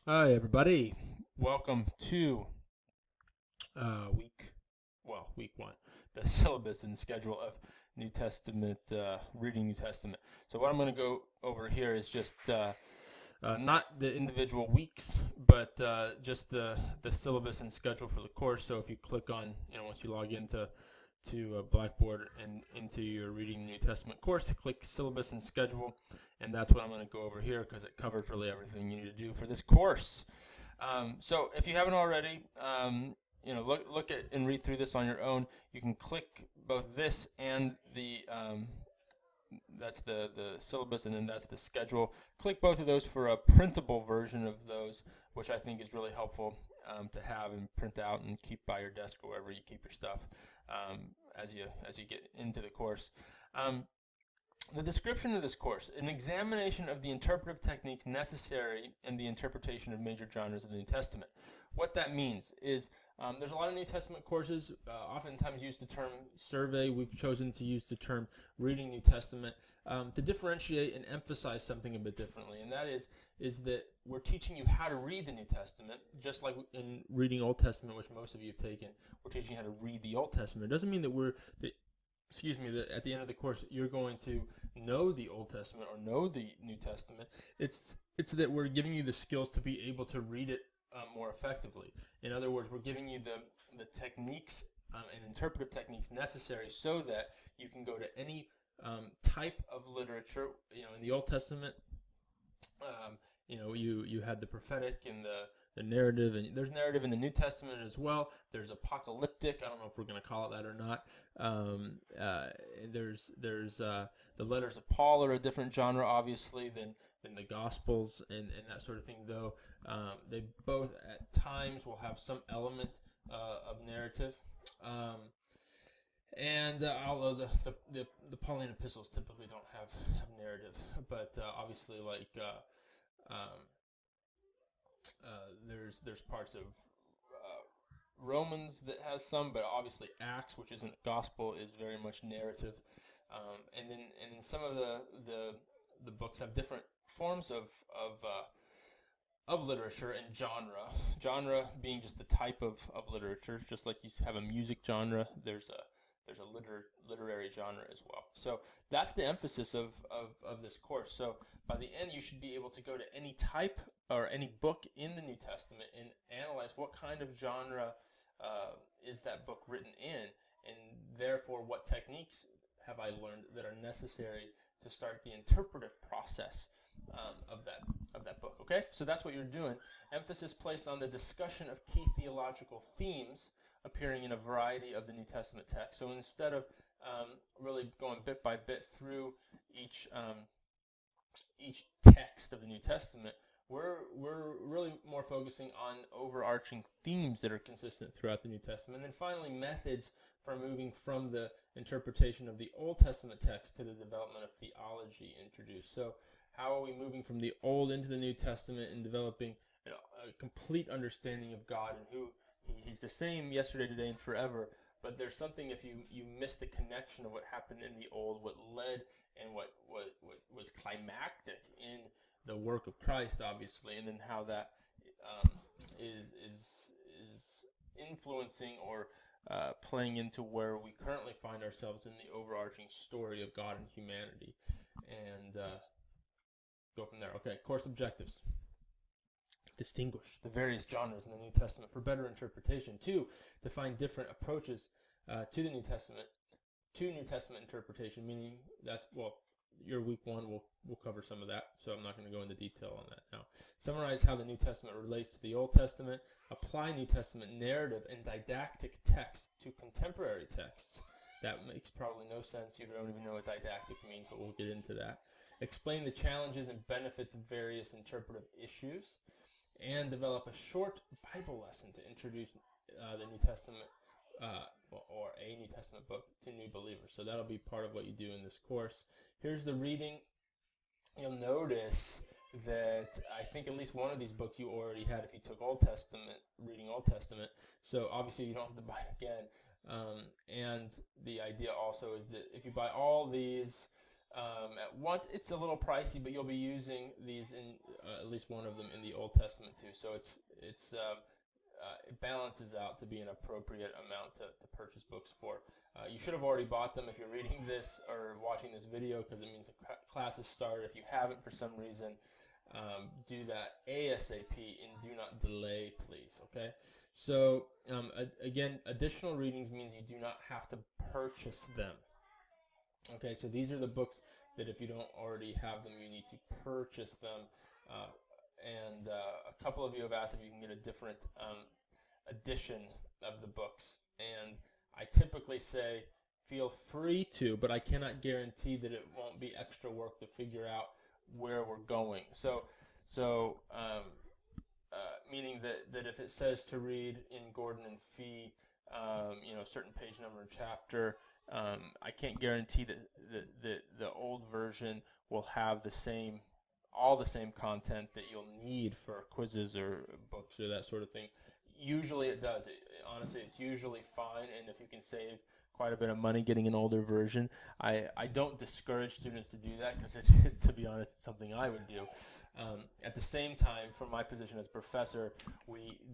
Hi, everybody. Welcome to week one, the syllabus and schedule of New Testament, reading New Testament. So what I'm going to go over here is just not the individual weeks, but just the syllabus and schedule for the course. So if you click on, once you log into Blackboard and into your reading the New Testament course, to click syllabus and schedule, and that's what I'm going to go over here because it covers really everything you need to do for this course. So if you haven't already, look at and read through this on your own. You can click both this and that's the syllabus, and then that's the schedule. Click both of those for a printable version of those, which I think is really helpful to have and print out and keep by your desk or wherever you keep your stuff as you get into the course. The description of this course: an examination of the interpretive techniques necessary in the interpretation of major genres of the New Testament. What that means is there's a lot of New Testament courses, oftentimes use the term survey. We've chosen to use the term reading New Testament to differentiate and emphasize something a bit differently, and that is that we're teaching you how to read the New Testament, just like in reading Old Testament, which most of you have taken. We're teaching you how to read the Old Testament. It doesn't mean that that at the end of the course you're going to know the Old Testament or know the New Testament. It's that we're giving you the skills to be able to read it more effectively. In other words, we're giving you the techniques and interpretive techniques necessary so that you can go to any type of literature. In the Old Testament, you had the prophetic and the narrative, and there's narrative in the New Testament as well. There's apocalyptic. I don't know if we're going to call it that or not. There's the letters of Paul are a different genre, obviously, than the Gospels and that sort of thing. Though they both at times will have some element of narrative. And although the Pauline epistles typically don't have narrative, but obviously um, there's parts of Romans that has some, but obviously Acts, which isn't gospel, is very much narrative. And then some of the books have different forms of literature and genre. Genre being just the type of literature, just like you have a music genre. There's a literary genre as well. So that's the emphasis of this course. So by the end, you should be able to go to any type or any book in the New Testament and analyze what kind of genre is that book written in, and therefore what techniques have I learned that are necessary to start the interpretive process of that book. Okay, so that's what you're doing. Emphasis placed on the discussion of key theological themes appearing in a variety of the New Testament text. So instead of really going bit by bit through each text of the New Testament, we're really more focusing on overarching themes that are consistent throughout the New Testament. And then finally, methods for moving from the interpretation of the Old Testament text to the development of theology introduced. So how are we moving from the Old into the New Testament and developing a complete understanding of God and who He's the same yesterday, today, and forever. But there's something, if you miss the connection of what happened in the old, what led and what was climactic in the work of Christ, obviously, and then how that is influencing or playing into where we currently find ourselves in the overarching story of God and humanity, and go from there. Okay, course objectives: distinguish the various genres in the New Testament for better interpretation. 2, define different approaches to New Testament interpretation, meaning that's, well, your week one will cover some of that, so I'm not going to go into detail on that now. Summarize how the New Testament relates to the Old Testament. Apply New Testament narrative and didactic text to contemporary texts. That makes probably no sense. You don't even know what didactic means, but we'll get into that. Explain the challenges and benefits of various interpretive issues, and develop a short Bible lesson to introduce the New Testament or a New Testament book to new believers. So that'll be part of what you do in this course. Here's the reading. You'll notice that I think at least one of these books you already had if you took Old Testament, reading Old Testament. So obviously you don't have to buy it again. And the idea also is that if you buy all these, at once. It's a little pricey, but you'll be using these in at least one of them in the Old Testament too. So it balances out to be an appropriate amount to purchase books for. You should have already bought them if you're reading this or watching this video, because it means the class has started. If you haven't for some reason, do that ASAP and do not delay, please. Okay. So again, additional readings means you do not have to purchase them. Okay, so these are the books that if you don't already have them, you need to purchase them. And a couple of you have asked if you can get a different edition of the books. And I typically say feel free to, but I cannot guarantee that it won't be extra work to figure out where we're going. So meaning that if it says to read in Gordon and Fee, certain page number and chapter, I can't guarantee that the old version will have all the same content that you'll need for quizzes or books or that sort of thing. Usually it does. Honestly, it's usually fine, and if you can save quite a bit of money getting an older version, I don't discourage students to do that, because it is, to be honest, something I would do. At the same time, from my position as professor,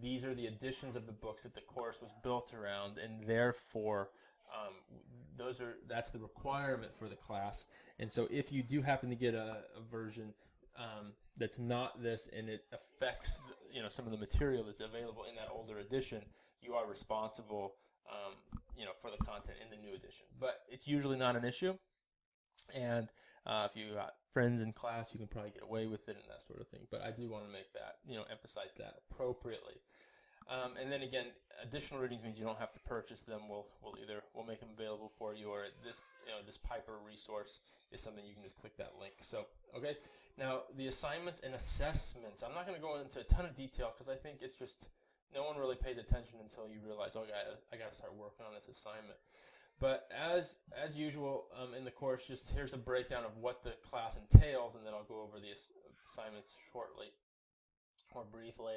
these are the editions of the books that the course was built around, and therefore that's the requirement for the class. And so if you do happen to get a version that's not this, and it affects some of the material that's available in that older edition, you are responsible for the content in the new edition. But it's usually not an issue, and if you got friends in class, you can probably get away with it and that sort of thing. But I do want to make that, emphasize that appropriately. And then again, additional readings means you don't have to purchase them. We'll make them available for you, or this Piper resource is something you can just click that link. So, okay. Now, the assignments and assessments, I'm not going to go into a ton of detail, because I think it's just no one really pays attention until you realize, oh, I got to start working on this assignment. But as usual in the course, just here's a breakdown of what the class entails, and then I'll go over the assignments shortly or briefly.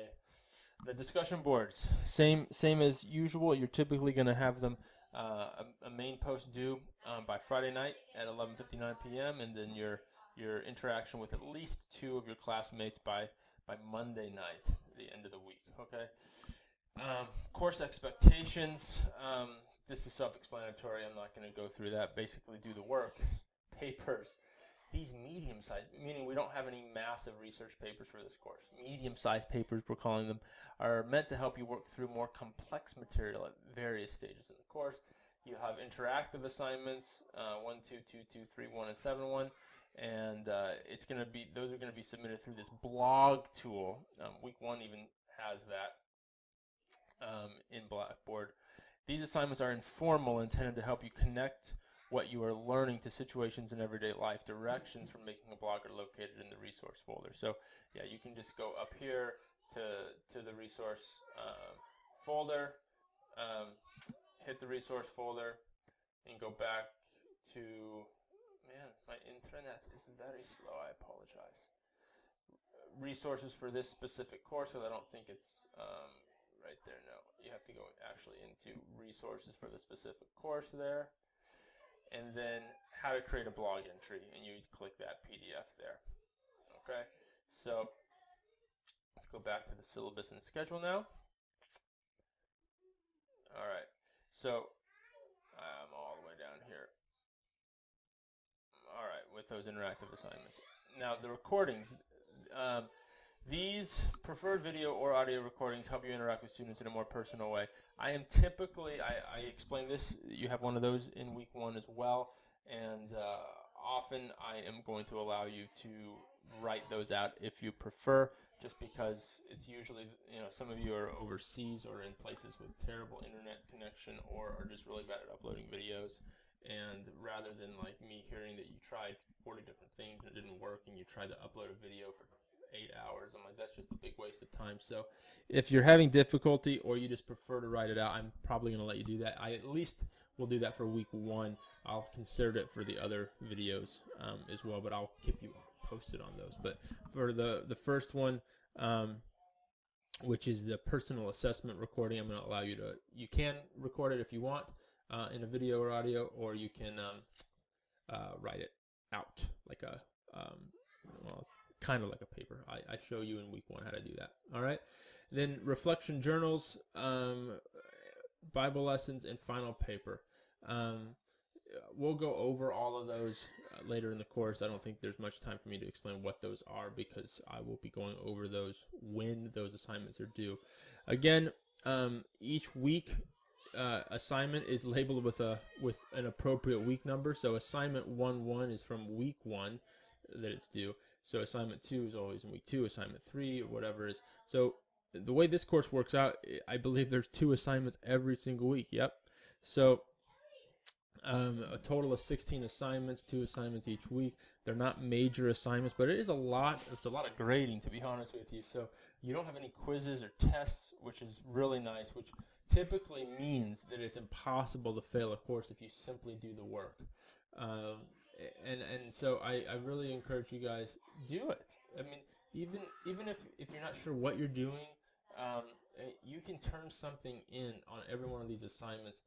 The discussion boards, same as usual. You're typically going to have them a main post due by Friday night at 11:59 p.m. and then your interaction with at least 2 of your classmates by Monday night, the end of the week. Okay. Course expectations. This is self-explanatory. I'm not going to go through that. Basically, do the work. Papers. These medium-sized, meaning we don't have any massive research papers for this course. Medium-sized papers, we're calling them, are meant to help you work through more complex material at various stages in the course. You have interactive assignments, 1, 2, 2, 2, 3, 1, and 7, 1. And those are going to be submitted through this blog tool. Week 1 even has that in Blackboard. These assignments are informal, intended to help you connect what you are learning to situations in everyday life. Directions for making a blog are located in the resource folder. So yeah, you can just go up here to the resource folder, hit the resource folder, and go back to, man, my internet is very slow, I apologize. Resources for this specific course, because I don't think it's right there. No, you have to go actually into resources for the specific course there, and then how to create a blog entry, and you click that PDF there. Okay, so let's go back to the syllabus and schedule now. All right, so I'm all the way down here. All right, with those interactive assignments. Now the recordings. These preferred video or audio recordings help you interact with students in a more personal way. I am typically, I explain this, you have one of those in week 1 as well, and often I am going to allow you to write those out if you prefer, just because it's usually, some of you are overseas or in places with terrible internet connection or are just really bad at uploading videos. And rather than like me hearing that you tried 40 different things and it didn't work, and you tried to upload a video for 8 hours, I'm like, that's just a big waste of time. So if you're having difficulty or you just prefer to write it out, I'm probably going to let you do that. I at least will do that for week 1. I'll consider it for the other videos as well, but I'll keep you posted on those. But for the first one, which is the personal assessment recording, I'm going to allow you to, you can record it if you want in a video or audio, or you can write it out like a well, kind of like a paper. I show you in week 1 how to do that. All right. Then reflection journals, Bible lessons, and final paper. We'll go over all of those later in the course. I don't think there's much time for me to explain what those are because I will be going over those when those assignments are due. Again, each week assignment is labeled with an appropriate week number. So assignment 1-1 is from week 1 that it's due. So assignment 2 is always in week 2. Assignment 3 or whatever is. So the way this course works out, I believe there's 2 assignments every single week. Yep. So a total of 16 assignments, 2 assignments each week. They're not major assignments, but it is a lot. It's a lot of grading, to be honest with you. So you don't have any quizzes or tests, which is really nice, which typically means that it's impossible to fail a course if you simply do the work. And so I really encourage you guys, do it. I mean, even if you're not sure what you're doing, you can turn something in on every one of these assignments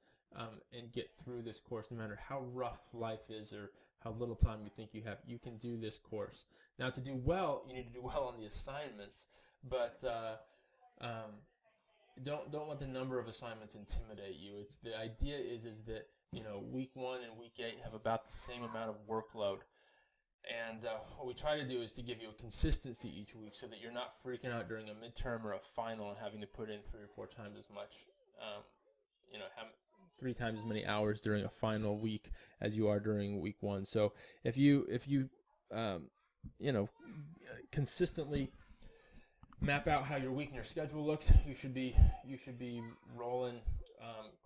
and get through this course, no matter how rough life is or how little time you think you have. You can do this course. Now, to do well, you need to do well on the assignments, but don't let the number of assignments intimidate you. It's the idea is that week 1 and week 8 have about the same amount of workload. And what we try to do is to give you a consistency each week so that you're not freaking out during a midterm or a final and having to put in 3 or 4 times as much, have 3 times as many hours during a final week as you are during week 1. So if you consistently map out how your week and your schedule looks, you should be rolling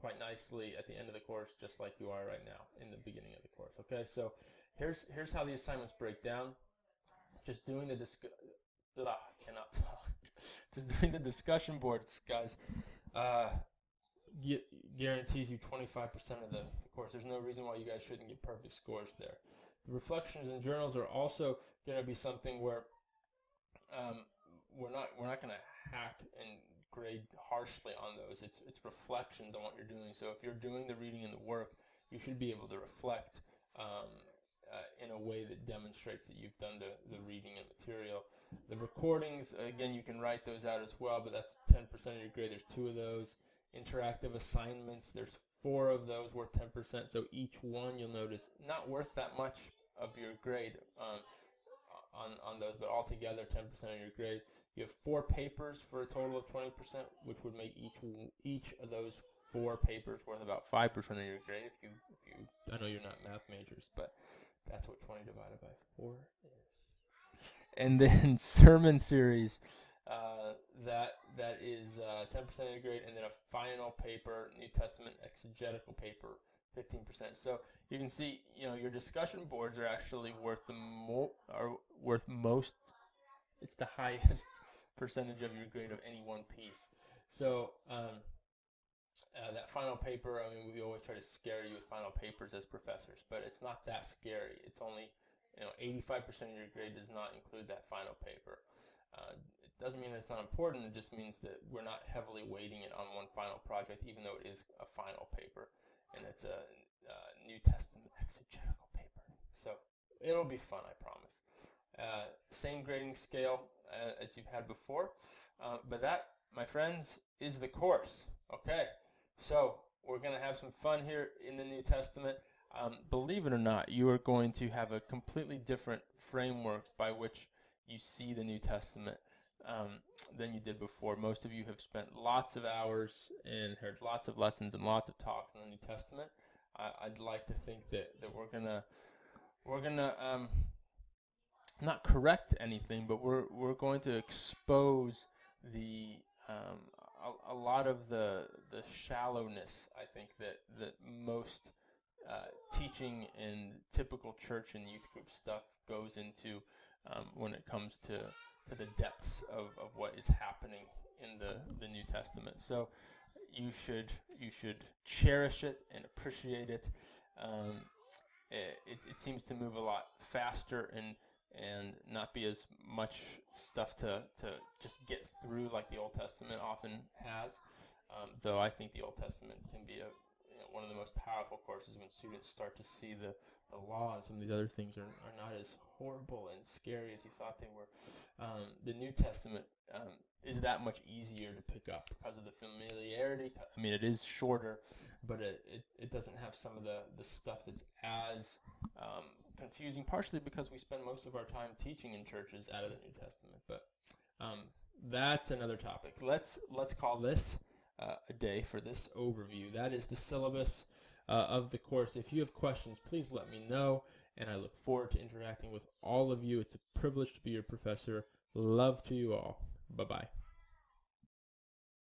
quite nicely at the end of the course, just like you are right now in the beginning of the course. Okay, so here's how the assignments break down. Just doing the Just doing the discussion boards, guys, guarantees you 25% of the course. There's no reason why you guys shouldn't get perfect scores there. The reflections and journals are also going to be something where we're not going to hack and grade harshly on those. It's reflections on what you're doing. So if you're doing the reading and the work, you should be able to reflect in a way that demonstrates that you've done the reading and material. The recordings, again, you can write those out as well, but that's 10% of your grade. There's 2 of those. Interactive assignments, there's 4 of those worth 10%. So each one, you'll notice, not worth that much of your grade on those, but altogether 10% of your grade. You have 4 papers for a total of 20%, which would make each of those 4 papers worth about 5% of your grade. If you, I know you're not math majors, but that's what 20 divided by 4 is. And then sermon series, that is 10% of your grade, and then a final paper, New Testament exegetical paper, 15%. So you can see, your discussion boards are actually worth most. It's the highest percentage of your grade of any one piece. So that final paper, we always try to scare you with final papers as professors, but it's not that scary. It's only 85% of your grade does not include that final paper. It doesn't mean it's not important. It just means that we're not heavily weighting it on one final project, even though it is a final paper, and it's a New Testament exegetical paper. So it'll be fun, I promise. Same grading scale as you've had before, but that, my friends, is the course. Okay, so we're going to have some fun here in the New Testament. Believe it or not, you are going to have a completely different framework by which you see the New Testament than you did before. Most of you have spent lots of hours and heard lots of lessons and lots of talks on the New Testament. I'd like to think that we're gonna not correct anything, but we're going to expose a lot of the shallowness, I think, that most teaching in typical church and youth group stuff goes into when it comes to the depths of what is happening in the New Testament. So you should cherish it and appreciate it. It seems to move a lot faster and not be as much stuff to just get through like the Old Testament often has. Though I think the Old Testament can be one of the most powerful courses when students start to see the law and some of these other things are not as horrible and scary as you thought they were. The New Testament is that much easier to pick up because of the familiarity. I mean, it is shorter, but it doesn't have some of the stuff that's as confusing, partially because we spend most of our time teaching in churches out of the New Testament. But that's another topic. Let's call this a day for this overview. That is the syllabus of the course. If you have questions, please let me know, and I look forward to interacting with all of you. It's a privilege to be your professor. Love to you all. Bye-bye.